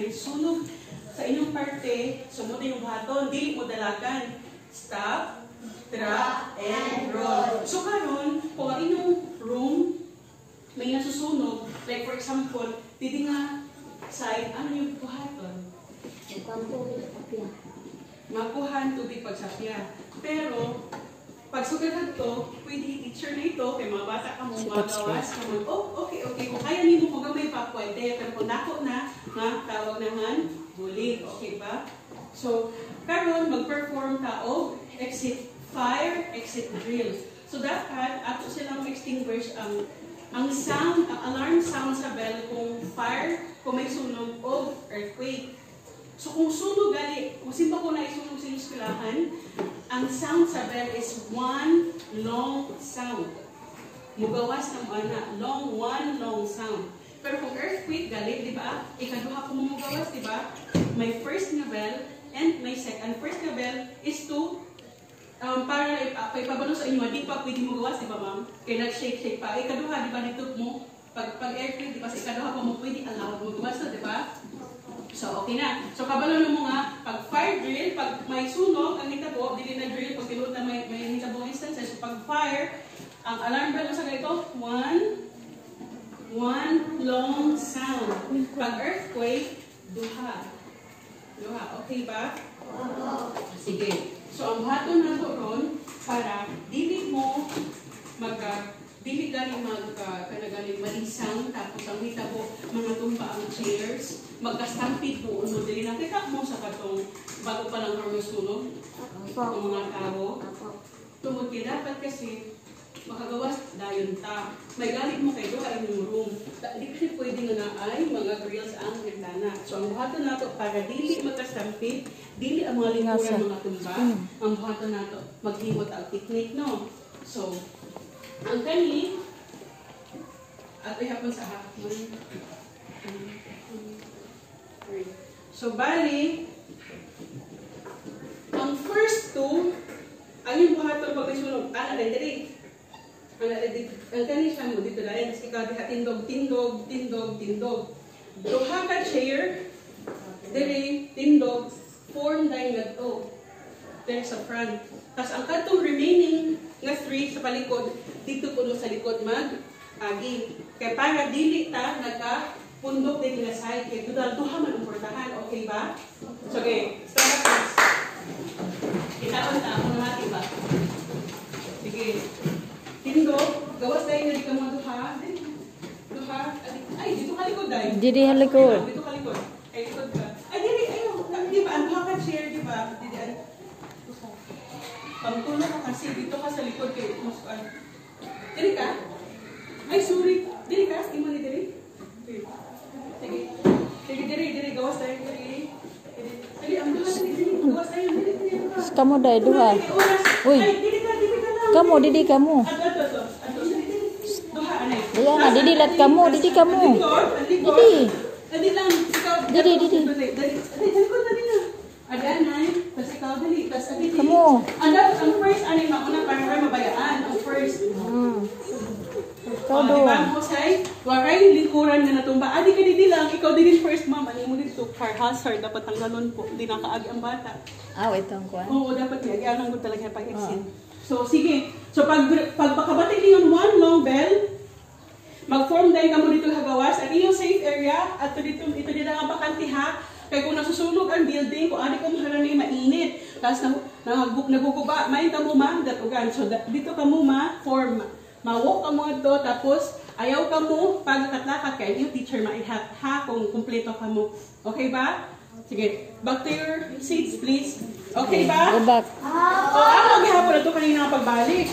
may sunog sa inyong parte, sumunod yung buhaton, dili mo dalagan. Stop, drop, and roll. So karon, kung ang inyong room may nasusunog, like for example, dito nga side, ano yung buhaton? Makuhan tubig pagsapya. Pero, pag sugat to, pwede i-teacher na ito, kay mga bata ka mo, magawas ka mo, oh, okay. Kung kaya nimo kung gamay pa, pwede. Pero kung nako na, tawag naman, bulig. Okay ba? So, karon mag-perform ka o exit fire, exit drill. So, dapat, ato silang extinguish ang sound, ang alarm sound sa bell kung fire, kung may sunog o earthquake. So kung sunog gali, kung simba ko na isunog sa eskwelahan, ang sound sa bell is one long sound. Mugawas ng one long sound. Pero kung earthquake gali, di ba? Ikaduha ko mumugawas, di ba? My first na bell and my second. First na bell is to para ipabalo sa inyo, di pa pwede mugawas, di ba ma'am? Kaya nag-shake pa. Ikaduha, di ba dito mo? Pag earthquake, di ba sa ikaduha pa mo pwede allow mugawas na, di ba? So, okay na. So, kabalo na mo nga, pag fire drill, pag may sunog, ang hitabo, dili na drill, pag tinuod na may hitabong instances. So, pag fire, ang alarm bell sa ganito, one long sound. Pag earthquake, duha. Okay ba? Sige. So, ang buhaton na to ron, para dili mo dili galing kanagaling malisang, tapos ang hitabo, mga tumba ang chairs, magka-stampede po, dili na kita mo sa katong bago pa lang karong sunog, ang mga tao. Tungod kaya dapat kasi makagawas dayon ta. May galit mo kayo sa inyong room. Di kasi pwede nga na ay mga grills ang bintana. So ang buhaton nato para dili magka-stampede, dili ang mga lingkuran mga tumba, ang buhaton nato maghimot ang technique, no? So, ang kani, at ihapon sa hapon. So, bali, ang first two, ang yung buhaton pag may sunog, ana dali. Ang kani siya mo dito dahil, kasi ikaw diha tindog. Duha ka chair, dali, tindog, form dahil nga to. There sa front. Tapos ang katong remaining nga 3 sa palikod, dito puno sa likod mag-agi. Kaya para dili ta nagka-pundok din nga side. Kaya duha man ang portahan. Okay ba? So, okay. Start up. Itaon ta. Kung natin ba? Sige. Tindog. Gawas dahil nga di ka mga duha. Duha. Ay, dito ka likod dahil. Dito ka likod. Dito ka likod. Ay, likod ka. Ay, dili. Ayaw. Di ba? Ang duha ka chair, di ba? Pangtulo ka kasi dito ka sa likod kayo. Dili ka? Ay, sorry. Dili ka? Imo ni dili? Sige, dili. Gawas tayo. Dili, ang duha dili. Gawas tayo. Dili. Kamu dahil duha. Uy. Kamu, didi kamu. Duha, anay. Ayan na, didilat kamu. Didi kamu. Didi. Dili lang. Didi. Adan, nay. Tapos ikaw, dali. Tapos dali. Kamu. Ang first, ano yung mauna para mabayaan. Ang first. Ikaw doon. Diba, Mosay? Waray, lingkuran na natumba. Di ka didi lang. Ikaw din first, ma'am. Ano mo dito? Car hazard. Dapat tanggalon po. Hindi nakaagi ang bata. Ito ang kuwan. Oo, dapat i-agianan ko talaga pag-exit. So, sige. So, pag pagpakabatid niyo one long bell, mag-form dahil ka mo dito hagawas. At iyong safe area, at ito dito ang bakante ha. Kaya kung nasusunog ang building, kung adik ko maharani, mainit. Tapos naguguba, main ka mo datugan. So, dito ka mo form. Mawok ka mo ito, tapos ayaw ka mo, pagkatlakat kaya yung teacher maihat ha kung kumpleto ka mo. Okay ba? Sige, back to your seats please. Okay ba? Go back. Ano ang gihapon na ito kanina pagbalik?